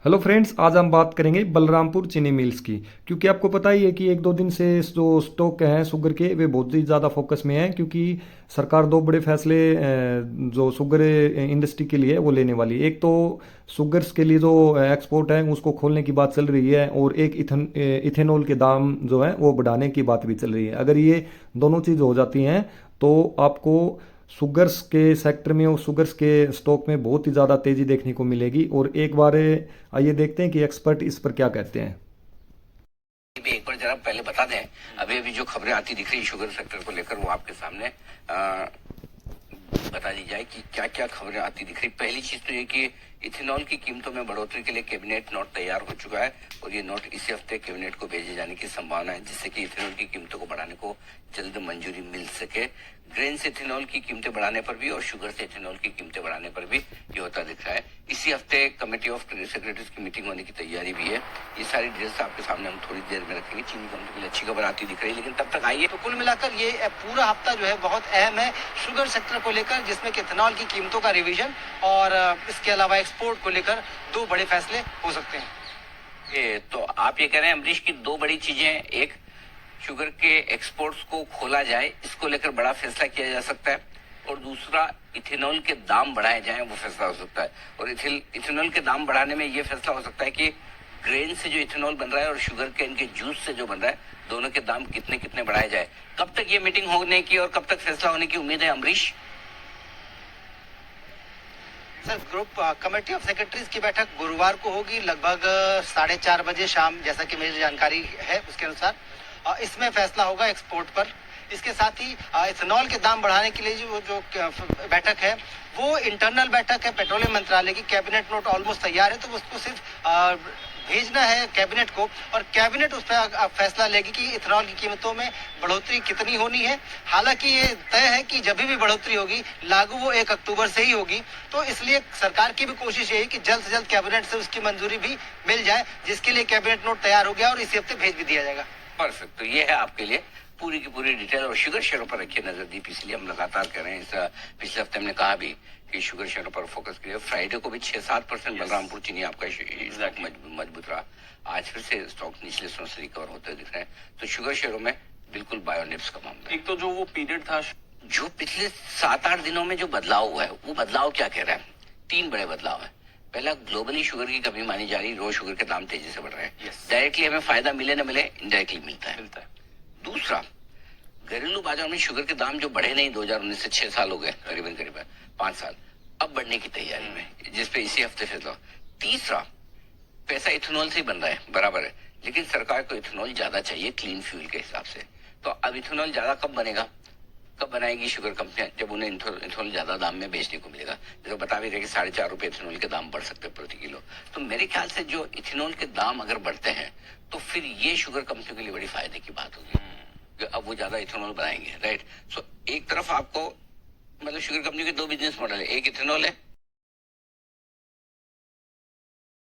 Hello friends, आज हम बात करेंगे बलरामपुर चीनी मिल्स की। क्योंकि आपको पता ही है कि एक दो दिन से जो स्टॉक हैं शुगर के वे बहुत ही ज़्यादा फोकस में हैं। क्योंकि सरकार दो बड़े फैसले जो शुगर इंडस्ट्री के लिए है वो लेने वाली है। एक तो शुगर्स के लिए जो एक्सपोर्ट है उसको खोलने की बात चल रही है, और एक इथेनॉल के दाम जो है वो बढ़ाने की बात भी चल रही है। अगर ये दोनों चीज़ हो जाती हैं तो आपको शुगर्स के सेक्टर में और शुगर्स के स्टॉक में बहुत ही ज़्यादा तेज़ी देखने को मिलेगी। और एक बार आइए देखते हैं कि एक्सपर्ट इस पर क्या कहते हैं। भी एक बार जरा पहले बता दें। अभी अभी जो खबरें आती दिख रही है शुगर सेक्टर को लेकर वो आपके सामने बता दी जाए कि क्या क्या खबरें आती दिख रही। पहली चीज तो ये कि इथेनॉल की कीमतों में बढ़ोतरी के लिए कैबिनेट नोट तैयार हो चुका है और ये नोट इसी हफ्ते कैबिनेट को भेजे जाने की संभावना है, जिससे कि इथेनॉल की कीमतों को बढ़ाने को जल्द मंजूरी मिल सके। ग्रेन से इथेनॉल की कीमतें बढ़ाने पर भी और शुगर से इथेनॉल की कीमतें बढ़ाने पर भी ये होता दिख रहा है। इसी हफ्ते कमेटी ऑफ सेक्रेटरीज की मीटिंग होने की तैयारी भी है। ये सारी डिटेल्स आपके सामने हम थोड़ी देर में रखेंगे। चीनी कंपनी के लिए अच्छी खबर आती दिख रही है, लेकिन तब तक आइए। तो कुल मिलाकर ये पूरा हफ्ता जो है बहुत अहम है शुगर सेक्टर को लेकर, जिसमें कि इथेनॉल की कीमतों का रिवीजन और इसके अलावा एक्सपोर्ट को लेकर दो बड़े फैसले हो सकते हैं। तो आप ये कह रहे हैं अमरीश की दो बड़ी चीजें, एक शुगर के एक्सपोर्ट्स को खोला जाए, इसको लेकर बड़ा फैसला किया जा सकता है, और दूसरा इथेनॉल के दाम बढ़ाए जाएं, वो फैसला हो सकता है। और इथेनॉल के दाम बढ़ाने में ये फैसला हो सकता है कि ग्रेन से जो इथेनॉल बन रहा है और शुगर केन के जूस से जो बन रहा है, दोनों के दाम कितने कितने बढ़ाए जाए। कब तक ये मीटिंग होने की और कब तक फैसला होने की उम्मीद है Amrish? Sir, group committee of secretaries की बैठक गुरुवार को होगी लगभग 4:30 बजे शाम, जैसा कि मेरी जानकारी है उसके अनुसार। इसमें फैसला होगा एक्सपोर्ट पर। इसके साथ ही इथेनॉल के दाम बढ़ाने के लिए जो बैठक है वो इंटरनल बैठक है पेट्रोलियम मंत्रालय की। कैबिनेट नोट ऑलमोस्ट तैयार है, तो उसको सिर्फ भेजना है कैबिनेट को, और कैबिनेट उस पर फैसला लेगी कि इथेनॉल की कीमतों में बढ़ोतरी कितनी होनी है। हालांकि ये तय है कि जब भी बढ़ोतरी होगी लागू वो 1 अक्टूबर से ही होगी। तो इसलिए सरकार की भी कोशिश यही कि जल्द से जल्द कैबिनेट से उसकी मंजूरी भी मिल जाए, जिसके लिए कैबिनेट नोट तैयार हो गया और इसी हफ्ते भेज भी दिया जाएगा। परफेक्ट। तो ये है आपके लिए पूरी की पूरी डिटेल। और शुगर शेयरों पर रखिए नजर दीप, इसलिए हम लगातार कर रहे हैं। इस पिछले हफ्ते हमने कहा भी कि शुगर शेयरों पर फोकस करिए। फ्राइडे को भी 6-7% बलरामपुर चीनी आपका स्टॉक मजबूत रहा। आज फिर से स्टॉक निचले स्तर से रिकवर होते दिख रहे हैं। तो शुगर शेयरों में बिल्कुल बायोनिप्स का मामला है। एक तो जो वो पीरियड था, जो पिछले 7-8 दिनों में जो बदलाव हुआ है, वो बदलाव क्या कह रहा है? 3 बड़े बदलाव है। पहला, ग्लोबली शुगर की कमी मानी जा रही, रो शुगर के दाम तेजी से बढ़ रहे हैं। डायरेक्टली हमें फायदा मिले न मिले, इनडायरेक्टली मिलता है। दूसरा, घरेलू बाजार में शुगर के दाम जो बढ़े नहीं 2019 से 6 साल हो गए, करीबन 5 साल, अब बढ़ने की तैयारी में, जिसपे इसी हफ्ते फैसला। तीसरा, पैसा इथेनॉल से ही बन रहा है, बराबर है, लेकिन सरकार को इथेनॉल ज्यादा चाहिए क्लीन फ्यूल के हिसाब से। तो अब इथेनॉल ज्यादा कब बनेगा, कब बनाएगी शुगर कंपनियां? जब उन्हें इथेनॉल ज्यादा दाम में बेचने को मिलेगा। जैसे बता भी रहे कि 4.5 रुपए इथेनॉल के दाम बढ़ सकते हैं प्रति किलो। तो मेरे ख्याल से जो इथेनॉल के दाम अगर बढ़ते हैं तो फिर ये शुगर कंपनियों के लिए बड़ी फायदे की बात होगी कि अब वो ज्यादा इथेनॉल बनाएंगे। राइट। सो एक तरफ आपको, मतलब शुगर कंपनी के दो बिजनेस मॉडल है, एक इथेनॉल है